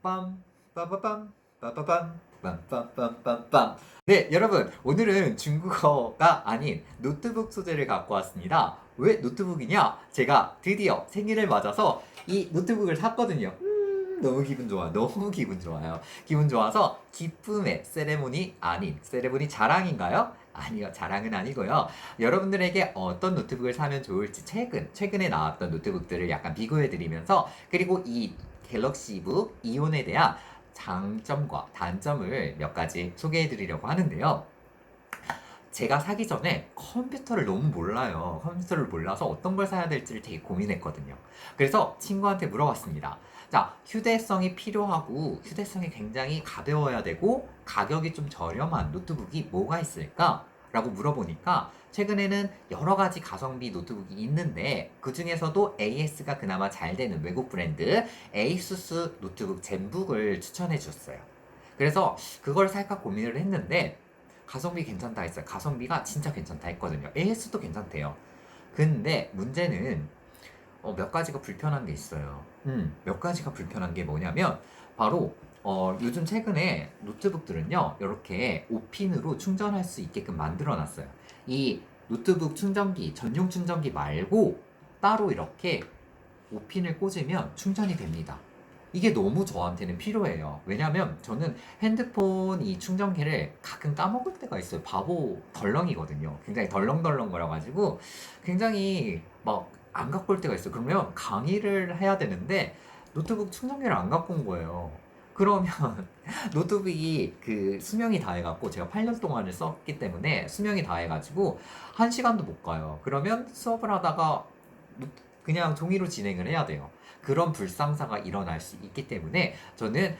빰, 빠바밤, 빠바밤, 빰빰빰빰빰. 네, 여러분, 오늘은 중국어가 아닌 노트북 소재를 갖고 왔습니다. 왜 노트북이냐? 제가 드디어 생일을 맞아서 이 노트북을 샀거든요. 너무 기분 좋아. 너무 기분 좋아요. 기분 좋아서 기쁨의 세레모니 아닌 세레모니 자랑인가요? 아니요, 자랑은 아니고요. 여러분들에게 어떤 노트북을 사면 좋을지 최근에 나왔던 노트북들을 약간 비교해드리면서 그리고 이 갤럭시북 이온에 대한 장점과 단점을 몇 가지 소개해드리려고 하는데요. 제가 사기 전에 컴퓨터를 너무 몰라요. 컴퓨터를 몰라서 어떤 걸 사야 될지를 되게 고민했거든요. 그래서 친구한테 물어봤습니다. 자, 휴대성이 필요하고 휴대성이 굉장히 가벼워야 되고 가격이 좀 저렴한 노트북이 뭐가 있을까? 라고 물어보니까 최근에는 여러 가지 가성비 노트북이 있는데 그 중에서도 AS가 그나마 잘 되는 외국 브랜드 에이수스 노트북 젠북을 추천해 주셨어요. 그래서 그걸 살까 고민을 했는데 가성비 괜찮다 했어요. 가성비가 진짜 괜찮다 했거든요. AS도 괜찮대요. 근데 문제는 몇 가지가 불편한 게 있어요. 몇 가지가 불편한 게 뭐냐면 바로 요즘 최근에 노트북들은요 이렇게 5핀으로 충전할 수 있게끔 만들어 놨어요. 이 노트북 충전기 전용 충전기 말고 따로 이렇게 5핀을 꽂으면 충전이 됩니다. 이게 너무 저한테는 필요해요. 왜냐면 저는 핸드폰 이 충전기를 가끔 까먹을 때가 있어요. 바보 덜렁이거든요. 굉장히 덜렁덜렁거려가지고 굉장히 막 안 갖고 올 때가 있어요. 그러면 강의를 해야 되는데 노트북 충전기를 안 갖고 온 거예요. 그러면 노트북이 그 수명이 다해갖고 제가 8년 동안을 썼기 때문에 수명이 다해가지고 1시간도 못 가요. 그러면 수업을 하다가 그냥 종이로 진행을 해야 돼요. 그런 불상사가 일어날 수 있기 때문에 저는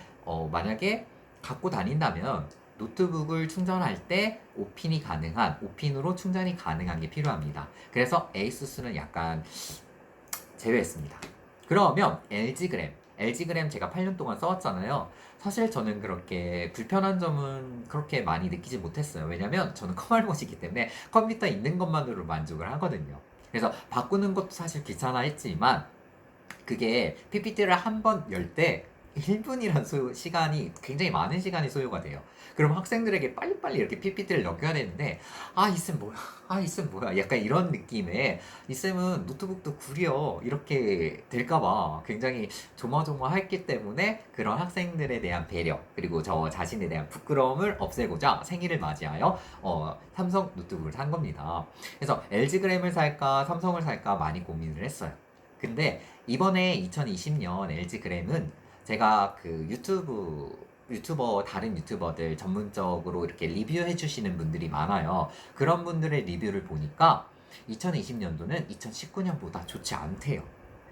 만약에 갖고 다닌다면 노트북을 충전할 때 5핀이 가능한 5핀으로 충전이 가능한 게 필요합니다. 그래서 에이수스는 약간 제외했습니다. 그러면 LG그램 제가 8년 동안 써왔잖아요. 사실 저는 그렇게 불편한 점은 그렇게 많이 느끼지 못했어요. 왜냐면 저는 커말못이기 때문에 컴퓨터 있는 것만으로 만족을 하거든요. 그래서 바꾸는 것도 사실 귀찮아했지만 그게 PPT를 한 번 열 때 1분이란 시간이 굉장히 많은 시간이 소요가 돼요. 그럼 학생들에게 빨리빨리 이렇게 PPT를 넘겨야 되는데 이 쌤 뭐야? 이 쌤 뭐야? 약간 이런 느낌의 이 쌤은 노트북도 구려 이렇게 될까봐 굉장히 조마조마했기 때문에 그런 학생들에 대한 배려 그리고 저 자신에 대한 부끄러움을 없애고자 생일을 맞이하여 삼성 노트북을 산 겁니다. 그래서 LG그램을 살까 삼성을 살까 많이 고민을 했어요. 근데 이번에 2020년 LG그램은 제가 그 다른 유튜버들 전문적으로 이렇게 리뷰해 주시는 분들이 많아요. 그런 분들의 리뷰를 보니까 2020년도는 2019년보다 좋지 않대요.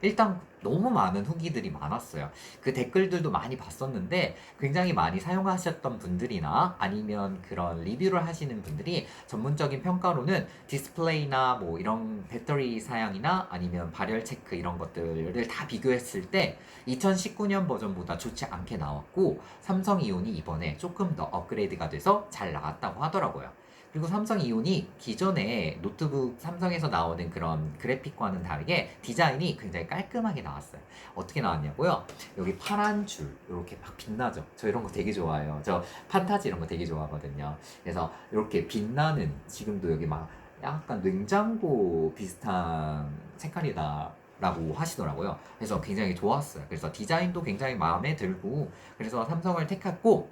일단 너무 많은 후기들이 많았어요. 그 댓글들도 많이 봤었는데 굉장히 많이 사용하셨던 분들이나 아니면 그런 리뷰를 하시는 분들이 전문적인 평가로는 디스플레이나 뭐 이런 배터리 사양이나 아니면 발열 체크 이런 것들을 다 비교했을 때 2019년 버전보다 좋지 않게 나왔고 삼성 이온이 이번에 조금 더 업그레이드가 돼서 잘 나왔다고 하더라고요. 그리고 삼성 이온이 기존에 노트북 삼성에서 나오는 그런 그래픽과는 다르게 디자인이 굉장히 깔끔하게 나왔어요. 어떻게 나왔냐고요? 여기 파란 줄 이렇게 막 빛나죠. 저 이런 거 되게 좋아해요. 저 판타지 이런 거 되게 좋아하거든요. 그래서 이렇게 빛나는 지금도 여기 막 약간 냉장고 비슷한 색깔이다. 라고 하시더라고요. 그래서 굉장히 좋았어요. 그래서 디자인도 굉장히 마음에 들고 그래서 삼성을 택했고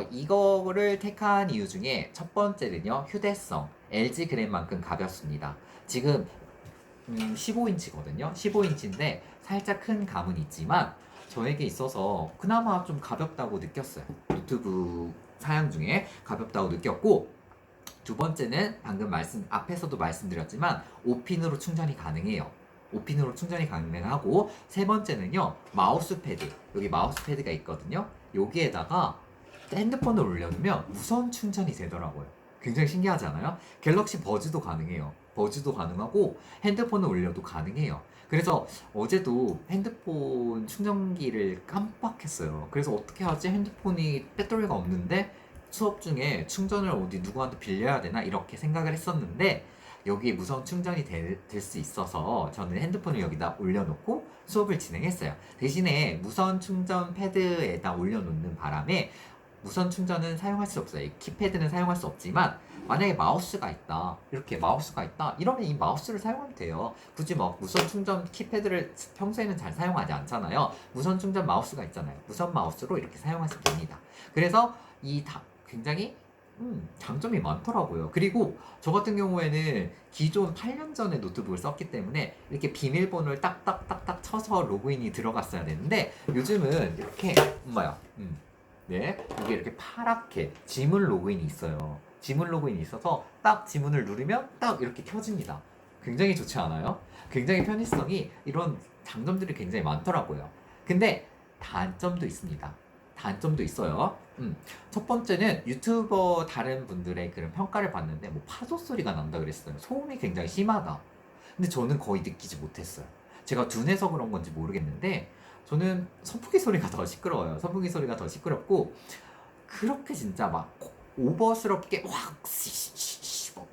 이거를 택한 이유 중에 첫 번째는요, 휴대성. LG 그램만큼 가볍습니다. 지금 15인치거든요. 15인치인데 살짝 큰 감은 있지만 저에게 있어서 그나마 좀 가볍다고 느꼈어요. 노트북 사양 중에 가볍다고 느꼈고 두 번째는 방금 앞에서도 말씀드렸지만 5핀으로 충전이 가능해요. 5핀으로 충전이 가능하고 세 번째는요, 마우스패드. 여기 마우스패드가 있거든요. 여기에다가 핸드폰을 올려두면 무선 충전이 되더라고요. 굉장히 신기하지 않아요? 갤럭시 버즈도 가능해요. 버즈도 가능하고 핸드폰을 올려도 가능해요. 그래서 어제도 핸드폰 충전기를 깜빡했어요. 그래서 어떻게 하지? 핸드폰이 배터리가 없는데 수업 중에 충전을 어디 누구한테 빌려야 되나? 이렇게 생각을 했었는데 여기에 무선 충전이 될 수 있어서 저는 핸드폰을 여기다 올려놓고 수업을 진행했어요. 대신에 무선 충전 패드에다 올려놓는 바람에 무선 충전은 사용할 수 없어요. 키패드는 사용할 수 없지만 만약에 마우스가 있다, 이렇게 마우스가 있다 이러면 이 마우스를 사용하면 돼요. 굳이 뭐 무선 충전 키패드를 평소에는 잘 사용하지 않잖아요. 무선 충전 마우스가 있잖아요. 무선 마우스로 이렇게 사용하시면 됩니다. 그래서 굉장히 장점이 많더라고요. 그리고 저 같은 경우에는 기존 8년 전에 노트북을 썼기 때문에 이렇게 비밀번호를 딱딱딱딱 쳐서 로그인이 들어갔어야 되는데 요즘은 이렇게 네, 이게 이렇게 파랗게 지문 로그인이 있어요. 지문 로그인이 있어서 딱 지문을 누르면 딱 이렇게 켜집니다. 굉장히 좋지 않아요? 굉장히 편의성이 이런 장점들이 굉장히 많더라고요. 근데 단점도 있습니다. 단점도 있어요. 첫 번째는 유튜버 다른 분들의 그런 평가를 봤는데 뭐 파도 소리가 난다 그랬어요. 소음이 굉장히 심하다. 근데 저는 거의 느끼지 못했어요. 제가 둔해서 그런 건지 모르겠는데 저는 선풍기 소리가 더 시끄러워요. 선풍기 소리가 더 시끄럽고 그렇게 진짜 막 오버스럽게 확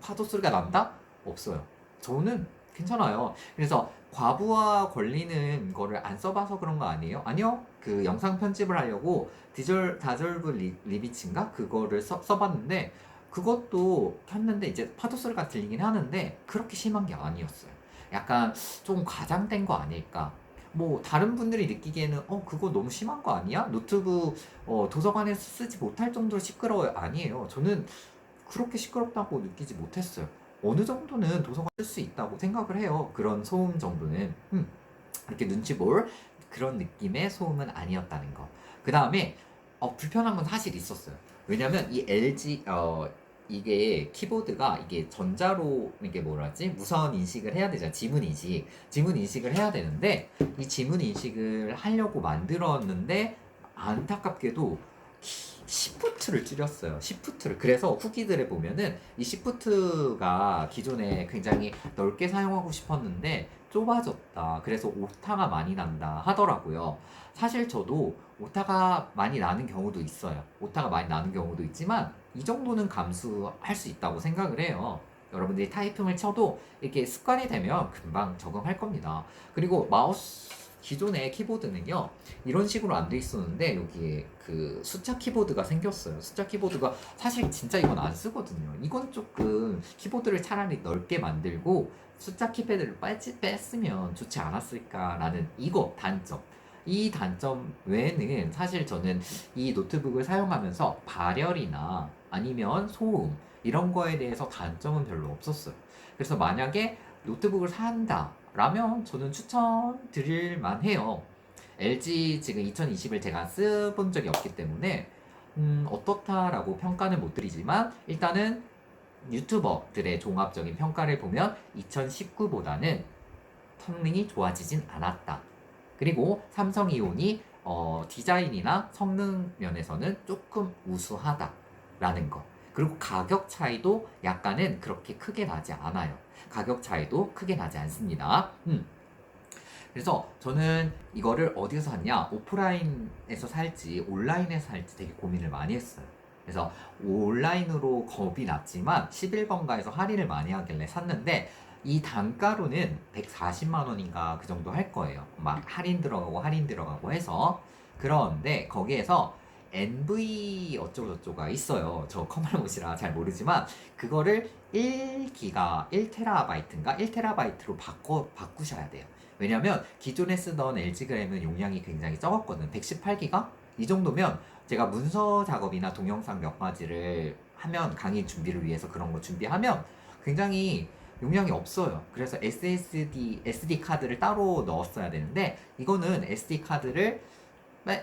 파도 소리가 난다? 없어요. 저는 괜찮아요. 그래서 과부하 걸리는 거를 안 써봐서 그런 거 아니에요? 아니요. 그 영상 편집을 하려고 다졸브 리비치인가? 그거를 써봤는데 그것도 켰는데 이제 파도 소리가 들리긴 하는데 그렇게 심한 게 아니었어요. 약간 좀 과장된 거 아닐까? 뭐 다른 분들이 느끼기에는 그거 너무 심한 거 아니야? 노트북 도서관에서 쓰지 못할 정도로 시끄러워요. 아니에요. 저는 그렇게 시끄럽다고 느끼지 못했어요. 어느 정도는 도서관 쓸 수 있다고 생각을 해요. 그런 소음 정도는 이렇게 눈치 볼 그런 느낌의 소음은 아니었다는 거. 그 다음에 불편한 건 사실 있었어요. 왜냐면 이 LG 이게 키보드가 이게 전자로 이게 뭐라지 무선 인식을 해야 되잖아. 지문 인식을 해야 되는데 이 지문 인식을 하려고 만들었는데 안타깝게도 시프트를 줄였어요. 시프트를. 그래서 후기들에 보면은 이 시프트가 기존에 굉장히 넓게 사용하고 싶었는데 좁아졌다. 그래서 오타가 많이 난다 하더라고요. 사실 저도 오타가 많이 나는 경우도 있어요. 오타가 많이 나는 경우도 있지만 이 정도는 감수할 수 있다고 생각을 해요. 여러분들이 타이핑을 쳐도 이렇게 습관이 되면 금방 적응할 겁니다. 그리고 마우스 기존의 키보드는요 이런 식으로 안 돼 있었는데 여기에 그 숫자 키보드가 생겼어요. 숫자 키보드가 사실 진짜 이건 안 쓰거든요. 이건 조금 키보드를 차라리 넓게 만들고 숫자 키패드를 뺐으면 좋지 않았을까라는 이거 단점. 이 단점 외에는 사실 저는 이 노트북을 사용하면서 발열이나 아니면 소음 이런 거에 대해서 단점은 별로 없었어요. 그래서 만약에 노트북을 산다 라면 저는 추천드릴 만해요. LG 지금 2020을 제가 써본 적이 없기 때문에 어떻다라고 평가는 못 드리지만 일단은 유튜버들의 종합적인 평가를 보면 2019보다는 성능이 좋아지진 않았다. 그리고 삼성 이온이 디자인이나 성능 면에서는 조금 우수하다라는 거. 그리고 가격 차이도 약간은 그렇게 크게 나지 않아요. 가격 차이도 크게 나지 않습니다. 그래서 저는 이거를 어디서 샀냐? 오프라인에서 살지 온라인에서 살지 되게 고민을 많이 했어요. 그래서 온라인으로 겁이 났지만 11번가에서 할인을 많이 하길래 샀는데 이 단가로는 140만 원인가 그 정도 할 거예요. 막 할인 들어가고 해서. 그런데 거기에서 NV 어쩌고저쩌고가 있어요. 저 커널못이라 잘 모르지만 그거를 1기가 1테라바이트인가 1테라바이트로 바꾸셔야 돼요. 왜냐면 기존에 쓰던 LG그램은 용량이 굉장히 적었거든. 118기가? 이 정도면 제가 문서 작업이나 동영상 몇 가지를 하면 강의 준비를 위해서 그런 거 준비하면 굉장히 용량이 없어요. 그래서 SD 카드를 따로 넣었어야 되는데 이거는 SD 카드를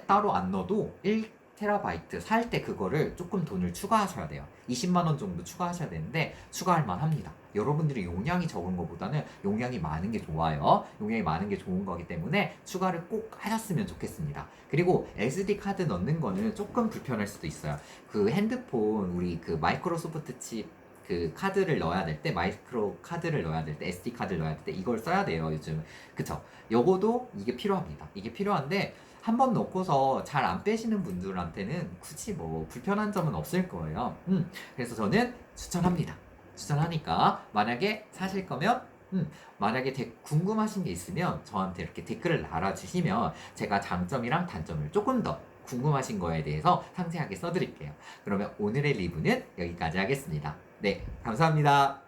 따로 안 넣어도 1테라바이트 살 때 그거를 조금 돈을 추가하셔야 돼요. 20만 원 정도 추가하셔야 되는데 추가할 만합니다. 여러분들이 용량이 적은 것보다는 용량이 많은 게 좋아요. 용량이 많은 게 좋은 거기 때문에 추가를 꼭 하셨으면 좋겠습니다. 그리고 SD 카드 넣는 거는 조금 불편할 수도 있어요. 그 핸드폰 우리 그 마이크로소프트 칩 그 카드를 넣어야 될 때 마이크로 카드를 넣어야 될 때 SD 카드를 넣어야 될 때 이걸 써야 돼요. 요즘 그쵸? 요거도 이게 필요합니다. 이게 필요한데 한 번 넣고서 잘 안 빼시는 분들한테는 굳이 뭐 불편한 점은 없을 거예요. 그래서 저는 추천합니다. 추천하니까 만약에 사실 거면 만약에 궁금하신 게 있으면 저한테 이렇게 댓글을 달아주시면 제가 장점이랑 단점을 조금 더 궁금하신 거에 대해서 상세하게 써드릴게요. 그러면 오늘의 리뷰는 여기까지 하겠습니다. 네, 감사합니다.